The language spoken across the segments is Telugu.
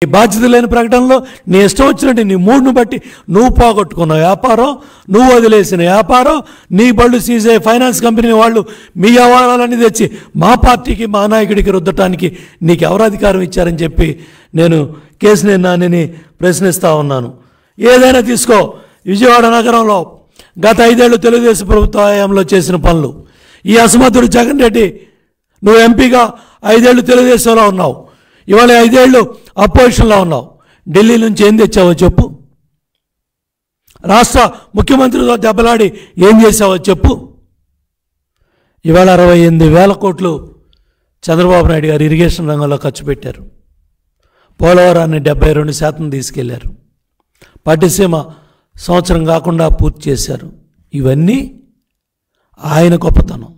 నీ బాధ్యత లేని ప్రకటనలో నీ ఇష్టం వచ్చినట్టు నీ మూడ్ను బట్టి నువ్వు పోగొట్టుకున్న వ్యాపారం, నువ్వు వదిలేసిన వ్యాపారం, నీ బళ్ళు సీజే ఫైనాన్స్ కంపెనీ వాళ్ళు మీ వ్యవహారాలన్నీ తెచ్చి మా పార్టీకి మా నాయకుడికి రుద్దటానికి నీకు ఎవరు అధికారం ఇచ్చారని చెప్పి నేను కేసినేని నానిని ప్రశ్నిస్తూ ఉన్నాను. ఏదైనా తీసుకో, విజయవాడ నగరంలో గత 5 ఏళ్ళు తెలుగుదేశం ప్రభుత్వ హయాంలో చేసిన పనులు. ఈ అసమర్థుడు జగన్ రెడ్డి, నువ్వు ఎంపీగా 5 ఏళ్ళు తెలుగుదేశంలో ఉన్నావు, ఇవాళ 5 ఏళ్ళు అపోజిషన్లో ఉన్నావు. ఢిల్లీ నుంచి ఏం తెచ్చావో చెప్పు. రాష్ట్ర ముఖ్యమంత్రితో దెబ్బలాడి ఏం చేసావో చెప్పు. ఇవాళ 68,000 కోట్లు చంద్రబాబు నాయుడు గారు ఇరిగేషన్ రంగంలో ఖర్చు పెట్టారు. పోలవరాన్ని 72% తీసుకెళ్లారు. పట్టిసీమ సంవత్సరం కాకుండా పూర్తి చేశారు. ఇవన్నీ ఆయన గొప్పతనం,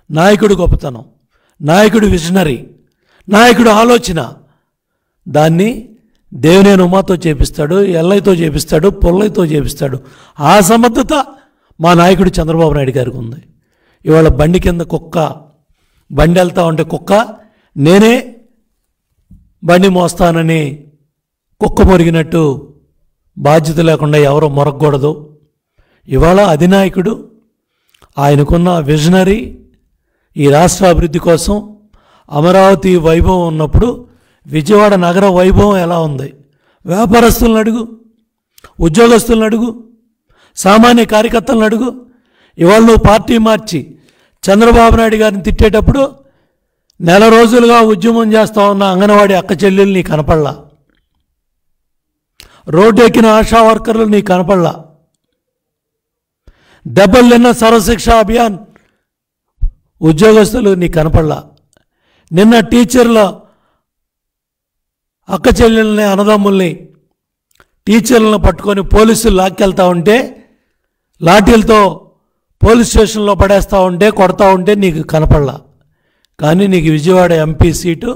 నాయకుడు గొప్పతనం, నాయకుడు విజనరీ, నాయకుడు ఆలోచన. దాన్ని దేవినేని ఉమాతో చేపిస్తాడు, ఎల్లయ్యతో చేపిస్తాడు, పుల్లయ్యతో చేపిస్తాడు. ఆ సమర్థత మా నాయకుడు చంద్రబాబు నాయుడు గారికి ఉంది. ఇవాళ బండి కింద కుక్క, బండి వెళ్తా ఉంటే కుక్క నేనే బండి మోస్తానని కుక్క మొరిగినట్టు బాధ్యత లేకుండా ఎవరో మొరగకూడదు. ఇవాళ అధినాయకుడు, ఆయనకున్న విజనరీ, ఈ రాష్ట్ర అభివృద్ధి కోసం అమరావతి వైభవం ఉన్నప్పుడు విజయవాడ నగర వైభవం ఎలా ఉంది? వ్యాపారస్తులను అడుగు, ఉద్యోగస్తులను అడుగు, సామాన్య కార్యకర్తలను అడుగు. ఇవాళ నువ్వు పార్టీ మార్చి చంద్రబాబు నాయుడు గారిని తిట్టేటప్పుడు నెల రోజులుగా ఉద్యమం చేస్తా ఉన్న అంగన్వాడీ అక్క చెల్లెలు నీ కనపడలా, రోడ్డు ఎక్కిన ఆశా వర్కర్లు నీ కనపడలా, దెబ్బలు తిన్న సర్వశిక్ష అభియాన్ ఉద్యోగస్తులు నీ కనపడలా. నిన్న టీచర్ల అక్క చెల్లెల్ని, అన్నదమ్ముల్ని, టీచర్లను పట్టుకొని పోలీసులు లాక్కెళ్తా ఉంటే, లాఠీలతో పోలీస్ స్టేషన్లో పడేస్తూ ఉంటే, కొడతా ఉంటే నీకు కనపడలా. కానీ నీకు Vijayawada MP seat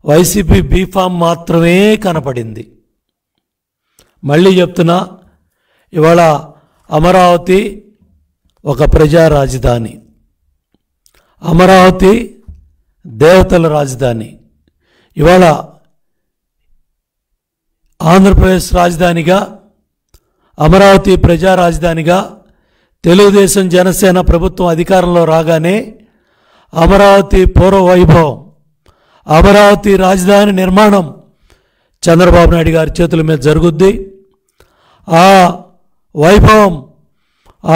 YCP B form మాత్రమే కనపడింది. మళ్ళీ చెప్తున్నా, ఇవాళ అమరావతి ఒక ప్రజా రాజధాని, అమరావతి దేవతల రాజధాని. ఇవాళ ఆంధ్రప్రదేశ్ రాజధానిగా, అమరావతి ప్రజా రాజధానిగా తెలుగుదేశం జనసేన ప్రభుత్వం అధికారంలో రాగానే అమరావతి పూర్వ వైభవం, అమరావతి రాజధాని నిర్మాణం చంద్రబాబు నాయుడు గారి చేతుల మీద జరుగుద్ది. ఆ వైభవం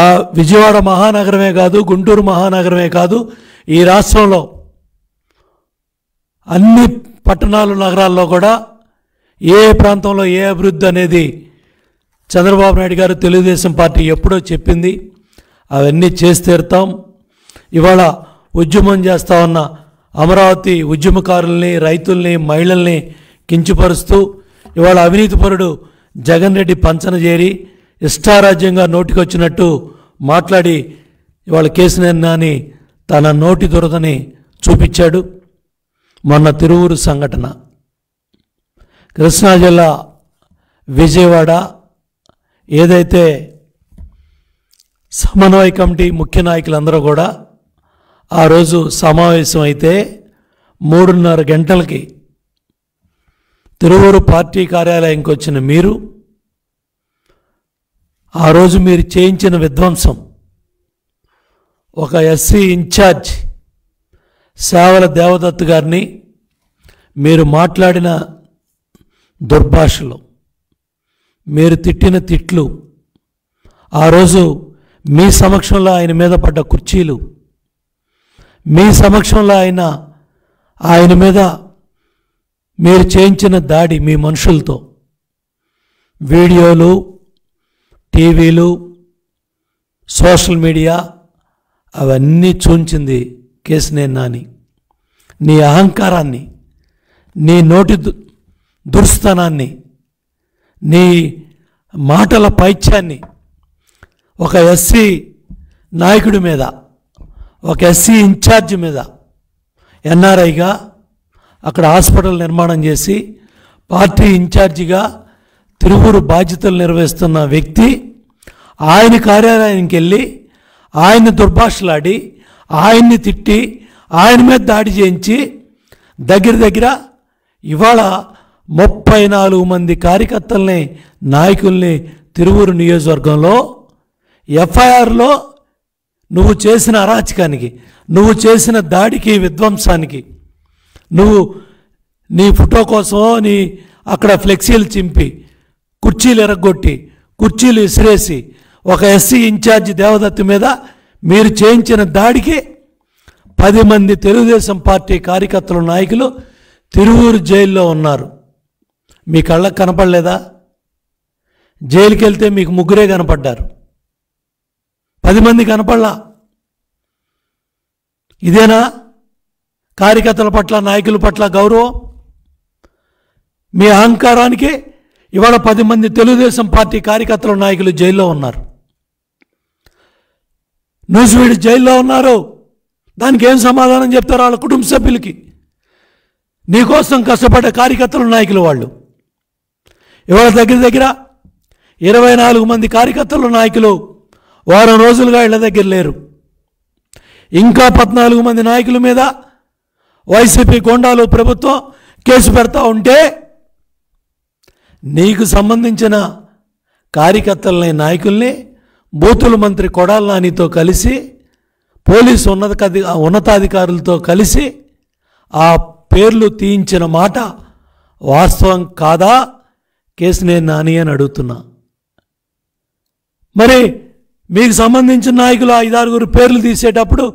ఆ విజయవాడ మహానగరమే కాదు, గుంటూరు మహానగరమే కాదు, ఈ రాష్ట్రంలో అన్ని పట్టణాలు, నగరాల్లో కూడా ఏ ప్రాంతంలో ఏ అభివృద్ధి అనేది చంద్రబాబు నాయుడు గారు, తెలుగుదేశం పార్టీ ఎప్పుడో చెప్పింది. అవన్నీ చేసి తీరుతాం. ఇవాళ ఉద్యమం చేస్తూ ఉన్న అమరావతి ఉద్యమకారుల్ని, రైతుల్ని, మహిళల్ని కించపరుస్తూ ఇవాళ అవినీతిపరుడు జగన్ రెడ్డి పంచన చేరి ఇష్టారాజ్యంగా నోటికొచ్చినట్టు మాట్లాడి ఇవాళ కేసినేని నాని తన నోటి దురదని చూపించాడు. మొన్న తిరువూరు సంఘటన, కృష్ణా జిల్లా విజయవాడ ఏదైతే సమన్వయ కమిటీ ముఖ్య నాయకులందరూ కూడా ఆ రోజు సమావేశం అయితే 3:30 గంటలకి తిరువూరు పార్టీ కార్యాలయంకి వచ్చిన మీరు, ఆ రోజు మీరు చేయించిన విధ్వంసం, ఒక ఎస్సీ ఇన్ఛార్జ్ సేవల దేవదత్ గారిని మీరు మాట్లాడిన దుర్భాషలు, మీరు తిట్టిన తిట్లు, ఆ రోజు మీ సమక్షంలో ఆయన మీద పడ్డ కుర్చీలు, మీ సమక్షంలో ఆయన మీద మీరు చేయించిన దాడి మీ మనుషులతో, వీడియోలు, టీవీలు, సోషల్ మీడియా అవన్నీ చూంచింది కేసినేని నాని. నీ అహంకారాన్ని, నీ నోటి దుర్స్థానాన్ని, నీ మాటల పైత్యాన్ని ఒక ఎస్సీ నాయకుడి మీద, ఒక ఎస్సీ ఇన్ఛార్జ్ మీద, ఎన్ఆర్ఐగా అక్కడ హాస్పిటల్ నిర్మాణం చేసి పార్టీ ఇన్ఛార్జిగా తిరువూరు బాధ్యతలు నిర్వహిస్తున్న వ్యక్తి ఆయన కార్యాలయానికి వెళ్ళి ఆయన్ని దుర్భాషలాడి, ఆయన్ని తిట్టి, ఆయన మీద దాడి చేయించి దగ్గర ఇవాళ 34 మంది కార్యకర్తల్ని, నాయకుల్ని తిరువూరు నియోజకవర్గంలో ఎఫ్ఐఆర్లో నువ్వు చేసిన అరాచకానికి, నువ్వు చేసిన దాడికి, విధ్వంసానికి, నువ్వు నీ ఫోటో కోసం అక్కడ ఫ్లెక్సీలు చింపి, కుర్చీలు ఎరగొట్టి, కుర్చీలు విసిరేసి, ఒక ఎస్సీ ఇన్ఛార్జి దేవదత్తి మీద మీరు చేయించిన దాడికి 10 మంది తెలుగుదేశం పార్టీ కార్యకర్తలు, నాయకులు తిరువూరు జైల్లో ఉన్నారు. మీ కళ్ళకు కనపడలేదా? జైలుకి వెళ్తే మీకు 3 కనపడ్డారు, 10 మంది కనపడలా. ఇదేనా కార్యకర్తల పట్ల, నాయకుల పట్ల గౌరవం? మీ అహంకారానికి ఇవాళ 10 మంది తెలుగుదేశం పార్టీ కార్యకర్తల, నాయకులు జైల్లో ఉన్నారు. నూజివీడు జైల్లో ఉన్నారు. దానికి ఏం సమాధానం చెప్తారు వాళ్ళ కుటుంబ సభ్యులకి? నీకోసం కష్టపడ్డ కార్యకర్తల, నాయకులు వాళ్ళు ఇవాళ దగ్గర 24 మంది కార్యకర్తల, నాయకులు వారం రోజులుగా ఇళ్ల దగ్గర లేరు. ఇంకా 14 మంది నాయకుల మీద వైసీపీ గోండాలు ప్రభుత్వం కేసు పెడతా ఉంటే, నీకు సంబంధించిన కార్యకర్తలని, నాయకుల్ని బూతుల మంత్రి కొడాల నానితో కలిసి, పోలీసు ఉన్నతాధికారులతో కలిసి ఆ పేర్లు తీయించిన మాట వాస్తవం కాదా? కేసినేని నాని అని అడుగుతున్నా. మరి మీకు సంబంధించిన నాయకులు 5-6 పేర్లు తీసేటప్పుడు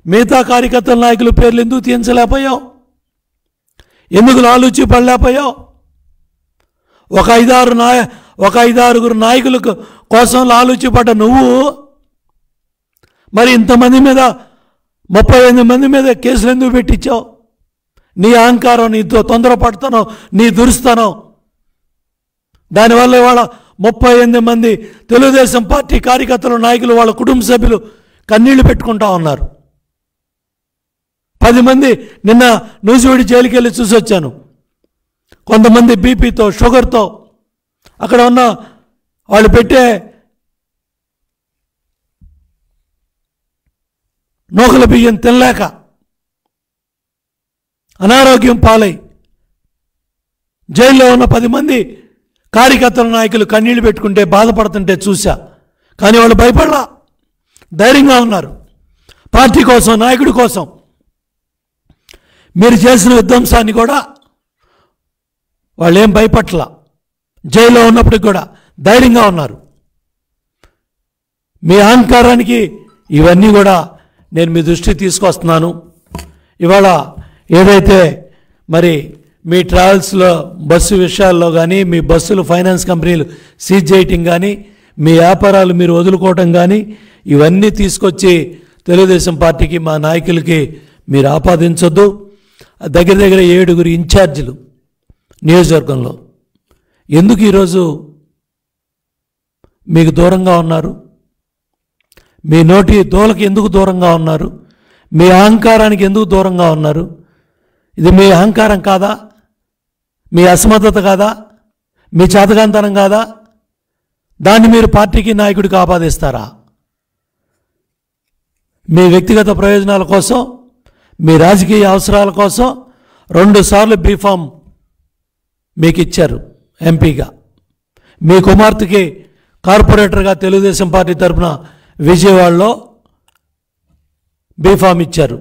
మిగతా కార్యకర్తల నాయకుల పేర్లు ఎందుకు తీయించలేకపోయావు? ఎందుకు లాలూచి పడలేకపోయావు? ఒక 5-6 నాయకుల కోసం లాలూచి పడ్డ నువ్వు మరి ఇంతమంది మీద, 38 మంది మీద కేసులు ఎందుకు పెట్టించావు? నీ అహంకారం, నీతో తొందరపడతానో, నీ దురుస్తానో, దానివల్ల ఇవాళ 38 మంది తెలుగుదేశం పార్టీ కార్యకర్తలు, నాయకులు, వాళ్ళ కుటుంబ సభ్యులు కన్నీళ్లు పెట్టుకుంటా ఉన్నారు. 10 మంది నిన్న నూజివీడు జైలుకి వెళ్ళి చూసి వచ్చాను. కొంతమంది బీపీతో, షుగర్తో, అక్కడ ఉన్న వాళ్ళు పెట్టే నూకల బియ్యం తినలేక అనారోగ్యం పాలై జైల్లో ఉన్న 10 మంది కార్యకర్తల, నాయకులు కన్నీళ్లు పెట్టుకుంటే, బాధపడుతుంటే చూశా. కానీ వాళ్ళు భయపడలా, ధైర్యంగా ఉన్నారు. పార్టీ కోసం, నాయకుడి కోసం మీరు చేసిన విధ్వంసాన్ని కూడా వాళ్ళు ఏం భయపట్ల. జైల్లో ఉన్నప్పటికి కూడా ధైర్యంగా ఉన్నారు. మీ అహంకారానికి ఇవన్నీ కూడా నేను మీ దృష్టికి తీసుకొస్తున్నాను. ఇవాళ ఏదైతే మరి మీ ట్రావెల్స్లో బస్సు విషయాల్లో కానీ, మీ బస్సులు ఫైనాన్స్ కంపెనీలు సీజ్ చేయటం కానీ, మీ వ్యాపారాలు మీరు వదులుకోవటం కానీ, ఇవన్నీ తీసుకొచ్చి తెలుగుదేశం పార్టీకి, మా నాయకులకి మీరు ఆపాదించొద్దు. దగ్గర 7 ఇన్ఛార్జీలు నియోజకవర్గంలో ఎందుకు ఈరోజు మీకు దూరంగా ఉన్నారు? మీ నోటి దోలకి ఎందుకు దూరంగా ఉన్నారు? మీ అహంకారానికి ఎందుకు దూరంగా ఉన్నారు? ఇది మీ అహంకారం కాదా? మీ అసమర్థత కాదా? మీ చేతకాంతనం కాదా? దాన్ని మీరు పార్టీకి, నాయకుడికి ఆపాదిస్తారా? మీ వ్యక్తిగత ప్రయోజనాల కోసం, మీ రాజకీయ అవసరాల కోసం 2 సార్లు బీఫామ్ మీకు ఇచ్చారు ఎంపీగా. మీ కుమార్తెకి కార్పొరేటర్గా తెలుగుదేశం పార్టీ తరఫున విజయవాడలో బీఫామ్ ఇచ్చారు.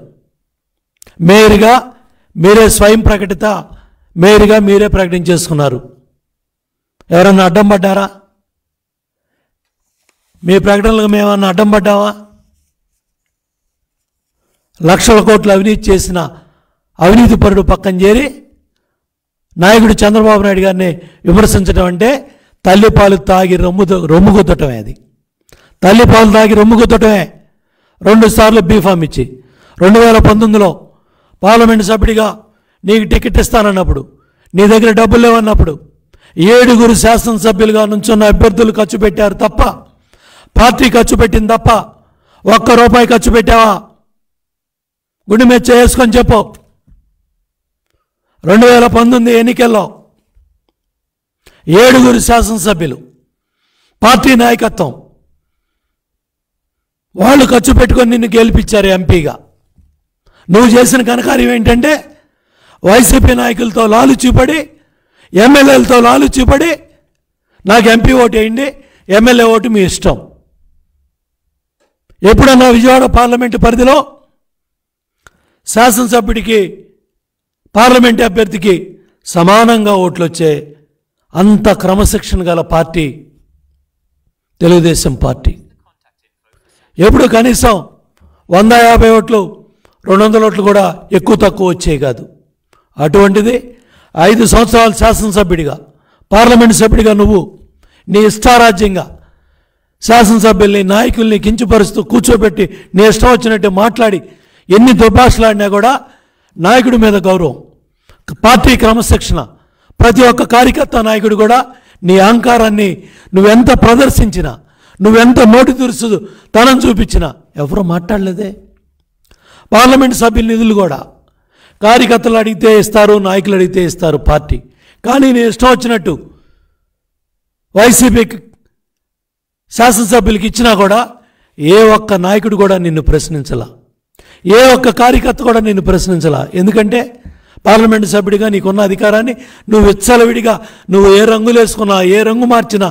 మేయర్గా మీరే స్వయం ప్రకటిత మేయర్గా మీరే ప్రకటించేసుకున్నారు. ఎవరన్నా అడ్డం పడ్డారా? మీ ప్రకటనలకు మేమన్నా అడ్డం పడ్డావా? లక్షల కోట్లు అవినీతి చేసిన అవినీతిపరుడు పక్కన చేరి నాయకుడు చంద్రబాబు నాయుడు గారిని విమర్శించడం అంటే తల్లిపాలు తాగి రొమ్ము గుద్దటమే. అది తల్లిపాలు తాగి రొమ్ము గుద్దటమే. 2 సార్లు బీఫామ్ ఇచ్చి 2019లో పార్లమెంటు సభ్యుడిగా నీకు టికెట్ ఇస్తానన్నప్పుడు, నీ దగ్గర డబ్బులు లేవన్నప్పుడు 7 శాసనసభ్యులుగా నుంచున్న అభ్యర్థులు ఖర్చు పెట్టారు తప్ప, పార్టీ ఖర్చు పెట్టింది తప్ప, ₹1 ఖర్చు పెట్టావా? గుండె మీద చేసుకొని చెప్పు. 2019 ఎన్నికల్లో 7 శాసనసభ్యులు, పార్టీ నాయకత్వం వాళ్ళు ఖర్చు పెట్టుకొని నిన్ను గెలిపించారు ఎంపీగా. నువ్వు చేసిన ఘనకార్యం ఏంటంటే వైసీపీ నాయకులతో లాలుచిపడి ఎమ్మెల్యేలతో లాలుచిపడి నాకు ఎంపీ ఓటు వేయండి, ఎమ్మెల్యే ఓటు మీ ఇష్టం. ఎప్పుడన్నా విజయవాడ పార్లమెంటు పరిధిలో శాసనసభ్యుడికి పార్లమెంటు అభ్యర్థికి సమానంగా ఓట్లు వచ్చే అంత క్రమశిక్షణ గల పార్టీ తెలుగుదేశం పార్టీ. ఎప్పుడు కనీసం 150 ఓట్లు 200 ఓట్లు కూడా ఎక్కువ తక్కువ వచ్చేవి కాదు. అటువంటిది 5 సంవత్సరాలు శాసనసభ్యుడిగా పార్లమెంటు సభ్యుడిగా నువ్వు నీ ఇష్టారాజ్యంగా శాసనసభ్యుల్ని నాయకుల్ని కించపరుస్తూ కూర్చోబెట్టి నీ ఇష్టం వచ్చినట్టు మాట్లాడి ఎన్ని దుర్భాషలాడినా కూడా నాయకుడి మీద గౌరవం, పార్టీ క్రమశిక్షణ, ప్రతి ఒక్క కార్యకర్త నాయకుడు కూడా నీ అహంకారాన్ని నువ్వెంత ప్రదర్శించినా, నువ్వెంత నోటి దురుసు తనం చూపించినా ఎవరూ మాట్లాడలేదే. పార్లమెంటు సభ్యుల నిధులు కూడా కార్యకర్తలు అడిగితే ఇస్తారు, నాయకులు అడిగితే ఇస్తారు పార్టీ. కానీ నీ ఇష్టం వచ్చినట్టు వైసీపీ శాసనసభ్యులకి ఇచ్చినా కూడా ఏ ఒక్క నాయకుడు కూడా నిన్ను ప్రశ్నించలా, ఏ ఒక్క కార్యకర్త కూడా నిన్ను ప్రశ్నించలా. ఎందుకంటే పార్లమెంటు సభ్యుడిగా నీకున్న అధికారాన్ని నువ్వు విచ్చలవిడిగా నువ్వు ఏ రంగులు వేసుకున్నా, ఏ రంగు మార్చినా,